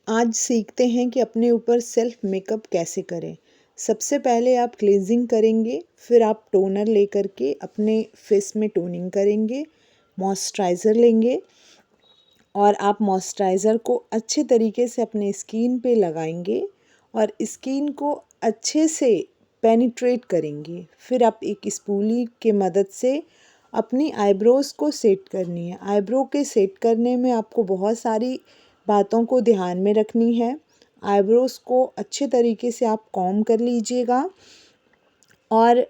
आज सीखते हैं कि अपने ऊपर सेल्फ मेकअप कैसे करें। सबसे पहले आप क्लींजिंग करेंगे, फिर आप टोनर लेकर के अपने फेस में टोनिंग करेंगे, मॉइस्चराइज़र लेंगे और आप मॉइस्चराइज़र को अच्छे तरीके से अपने स्किन पे लगाएंगे और स्किन को अच्छे से पेनिट्रेट करेंगे। फिर आप एक स्पूली के मदद से अपनी आईब्रोज़ को सेट करनी है। आईब्रो के सेट करने में आपको बहुत सारी बातों को ध्यान में रखनी है। आईब्रोज़ को अच्छे तरीके से आप कॉम्ब कर लीजिएगा और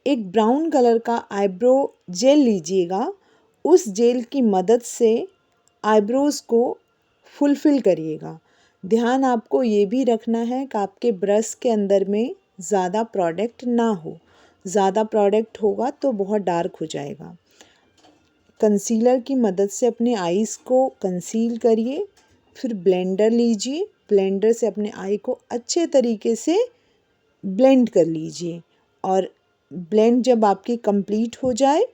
एक ब्राउन कलर का आईब्रो जेल लीजिएगा। उस जेल की मदद से आईब्रोज़ को फुलफ़िल करिएगा। ध्यान आपको ये भी रखना है कि आपके ब्रश के अंदर में ज़्यादा प्रोडक्ट ना हो। ज़्यादा प्रोडक्ट होगा तो बहुत डार्क हो जाएगा। कंसीलर की मदद से अपने आईज़ को कंसील करिए। फिर ब्लेंडर लीजिए, ब्लेंडर से अपने आई को अच्छे तरीके से ब्लेंड कर लीजिए और ब्लेंड जब आपकी कंप्लीट हो जाए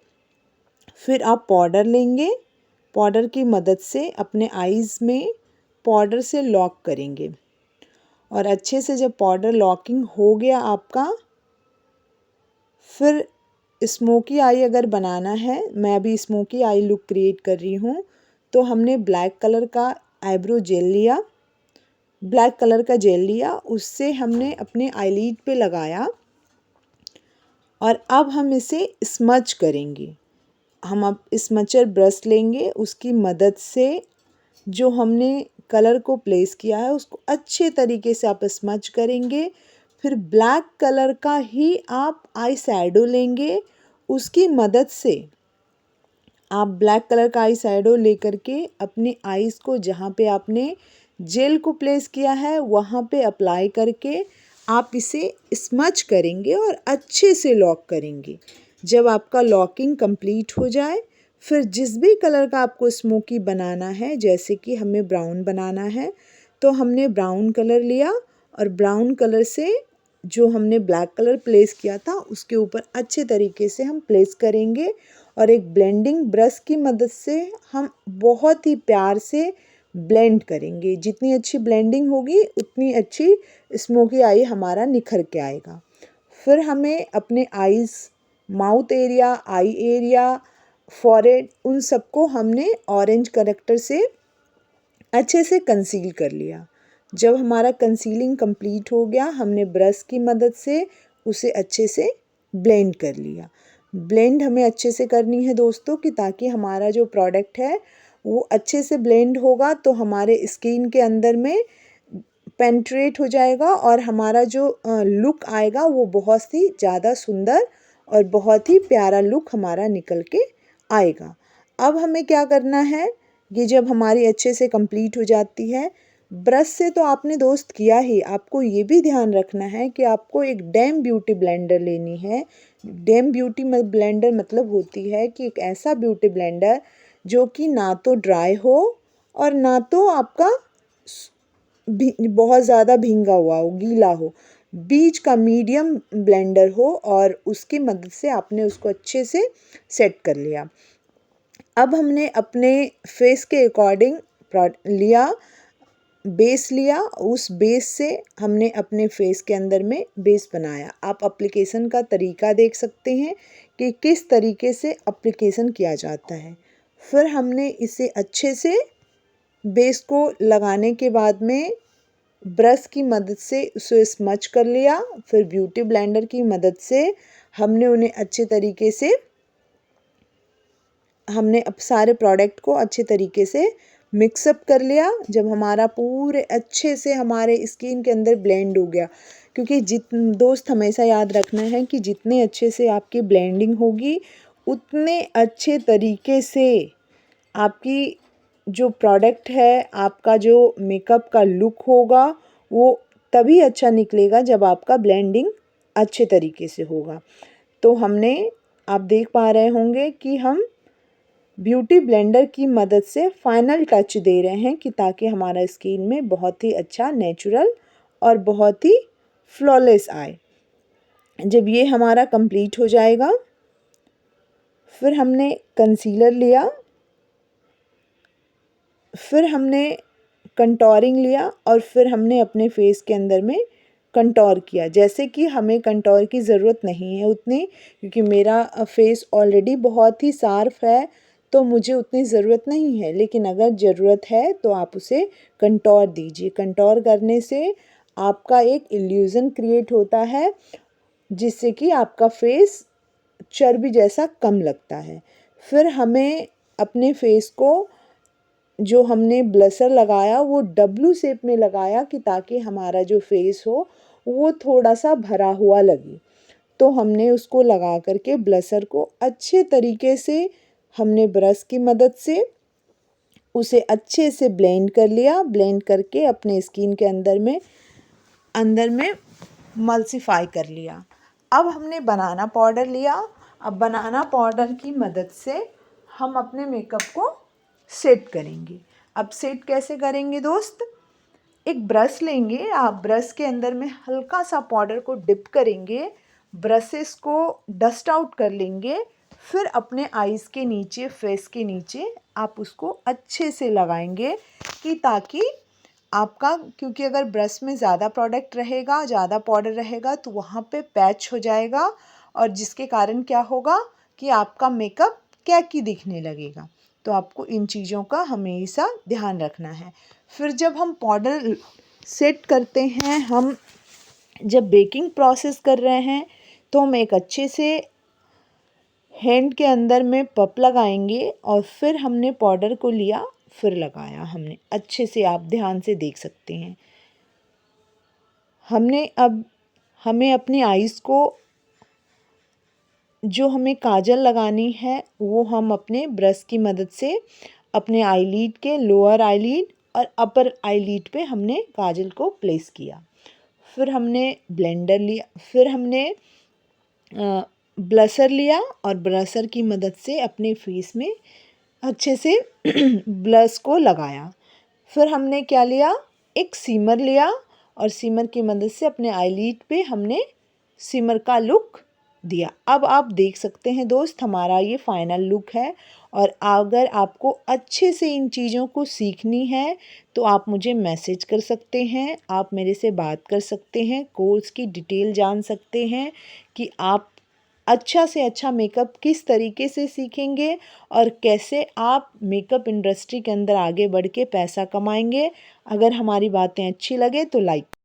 फिर आप पाउडर लेंगे। पाउडर की मदद से अपने आईज़ में पाउडर से लॉक करेंगे और अच्छे से जब पाउडर लॉकिंग हो गया आपका, फिर स्मोकी आई अगर बनाना है, मैं अभी स्मोकी आई लुक क्रिएट कर रही हूँ, तो हमने ब्लैक कलर का आईब्रो जेल लिया, ब्लैक कलर का जेल लिया, उससे हमने अपने आईलिड पे लगाया और अब हम इसे स्मच करेंगे। हम अब स्मचर ब्रश लेंगे, उसकी मदद से जो हमने कलर को प्लेस किया है उसको अच्छे तरीके से आप स्मच करेंगे। फिर ब्लैक कलर का ही आप आई शैडो लेंगे, उसकी मदद से आप ब्लैक कलर का आई शैडो लेकर के अपने आईज़ को जहाँ पे आपने जेल को प्लेस किया है वहाँ पे अप्लाई करके आप इसे स्मच करेंगे और अच्छे से लॉक करेंगे। जब आपका लॉकिंग कंप्लीट हो जाए फिर जिस भी कलर का आपको स्मोकी बनाना है, जैसे कि हमें ब्राउन बनाना है तो हमने ब्राउन कलर लिया और ब्राउन कलर से जो हमने ब्लैक कलर प्लेस किया था उसके ऊपर अच्छे तरीके से हम प्लेस करेंगे और एक ब्लेंडिंग ब्रश की मदद से हम बहुत ही प्यार से ब्लेंड करेंगे। जितनी अच्छी ब्लेंडिंग होगी उतनी अच्छी स्मोकी आई हमारा निखर के आएगा। फिर हमें अपने eyes, mouth area, eye area, forehead, उन सबको हमने ऑरेंज करेक्टर से अच्छे से कंसील कर लिया। जब हमारा कंसीलिंग कंप्लीट हो गया, हमने ब्रश की मदद से उसे अच्छे से ब्लेंड कर लिया। ब्लेंड हमें अच्छे से करनी है दोस्तों कि ताकि हमारा जो प्रोडक्ट है वो अच्छे से ब्लेंड होगा तो हमारे स्किन के अंदर में पेनिट्रेट हो जाएगा और हमारा जो लुक आएगा वो बहुत ही ज़्यादा सुंदर और बहुत ही प्यारा लुक हमारा निकल के आएगा। अब हमें क्या करना है, ये जब हमारी अच्छे से कंप्लीट हो जाती है, ब्रश से तो आपने दोस्त किया ही, आपको ये भी ध्यान रखना है कि आपको एक डैम ब्यूटी ब्लेंडर लेनी है। डैम ब्यूटी ब्लेंडर मतलब होती है कि एक ऐसा ब्यूटी ब्लेंडर जो कि ना तो ड्राई हो और ना तो आपका बहुत ज़्यादा भींगा हुआ हो, गीला हो, बीच का मीडियम ब्लेंडर हो और उसकी मदद से आपने उसको अच्छे से सेट कर लिया। अब हमने अपने फेस के अकॉर्डिंग लिया, बेस लिया, उस बेस से हमने अपने फेस के अंदर में बेस बनाया। आप एप्लीकेशन का तरीका देख सकते हैं कि किस तरीके से एप्लीकेशन किया जाता है। फिर हमने इसे अच्छे से बेस को लगाने के बाद में ब्रश की मदद से उसे स्मच कर लिया। फिर ब्यूटी ब्लेंडर की मदद से हमने उन्हें अच्छे तरीके से हमने अब सारे प्रोडक्ट को अच्छे तरीके से मिक्सअप कर लिया। जब हमारा पूरे अच्छे से हमारे स्किन के अंदर ब्लेंड हो गया, क्योंकि दोस्त हमेशा याद रखना है कि जितने अच्छे से आपकी ब्लेंडिंग होगी उतने अच्छे तरीके से आपकी जो प्रोडक्ट है, आपका जो मेकअप का लुक होगा वो तभी अच्छा निकलेगा जब आपका ब्लेंडिंग अच्छे तरीके से होगा। तो हमने, आप देख पा रहे होंगे कि हम ब्यूटी ब्लेंडर की मदद से फाइनल टच दे रहे हैं कि ताकि हमारा स्किन में बहुत ही अच्छा नेचुरल और बहुत ही फ्लॉलेस आए। जब ये हमारा कंप्लीट हो जाएगा फिर हमने कंसीलर लिया, फिर हमने कंटोरिंग लिया और फिर हमने अपने फेस के अंदर में कंटोर किया। जैसे कि हमें कंटोर की ज़रूरत नहीं है उतनी, क्योंकि मेरा फेस ऑलरेडी बहुत ही शार्प है, तो मुझे उतनी ज़रूरत नहीं है। लेकिन अगर ज़रूरत है तो आप उसे कंटोर दीजिए। कंटोर करने से आपका एक इल्यूज़न क्रिएट होता है, जिससे कि आपका फेस चर्बी जैसा कम लगता है। फिर हमें अपने फेस को, जो हमने ब्लशर लगाया वो डब्लू शेप में लगाया, कि ताकि हमारा जो फेस हो वो थोड़ा सा भरा हुआ लगे। तो हमने उसको लगा करके ब्लशर को अच्छे तरीके से हमने ब्रश की मदद से उसे अच्छे से ब्लेंड कर लिया। ब्लेंड करके अपने स्किन के अंदर में मल्सीफाई कर लिया। अब हमने बनाना पाउडर लिया। अब बनाना पाउडर की मदद से हम अपने मेकअप को सेट करेंगे। अब सेट कैसे करेंगे दोस्त? एक ब्रश लेंगे आप, ब्रश के अंदर में हल्का सा पाउडर को डिप करेंगे, ब्रशेस को डस्ट आउट कर लेंगे, फिर अपने आईज़ के नीचे, फेस के नीचे आप उसको अच्छे से लगाएंगे, कि ताकि आपका, क्योंकि अगर ब्रश में ज़्यादा प्रोडक्ट रहेगा, ज़्यादा पाउडर रहेगा तो वहाँ पे पैच हो जाएगा, और जिसके कारण क्या होगा कि आपका मेकअप कैकी दिखने लगेगा। तो आपको इन चीज़ों का हमेशा ध्यान रखना है। फिर जब हम पाउडर सेट करते हैं, हम जब बेकिंग प्रोसेस कर रहे हैं, तो हम एक अच्छे से हैंड के अंदर में पप लगाएंगे, और फिर हमने पाउडर को लिया, फिर लगाया हमने अच्छे से, आप ध्यान से देख सकते हैं। हमें अपनी आईज़ को, जो हमें काजल लगानी है, वो हम अपने ब्रश की मदद से अपने आईलिड के लोअर आईलिड और अपर आईलिड पे हमने काजल को प्लेस किया। फिर हमने ब्लेंडर लिया, फिर हमने ब्लशर लिया, और ब्लशर की मदद से अपने फेस में अच्छे से ब्लश को लगाया। फिर हमने क्या लिया, एक सीमर लिया, और सीमर की मदद से अपने आईलिड पे हमने सीमर का लुक दिया। अब आप देख सकते हैं दोस्त, हमारा ये फाइनल लुक है। और अगर आपको अच्छे से इन चीज़ों को सीखनी है तो आप मुझे मैसेज कर सकते हैं, आप मेरे से बात कर सकते हैं, कोर्स की डिटेल जान सकते हैं कि आप अच्छा से अच्छा मेकअप किस तरीके से सीखेंगे, और कैसे आप मेकअप इंडस्ट्री के अंदर आगे बढ़ के पैसा कमाएंगे। अगर हमारी बातें अच्छी लगे तो लाइक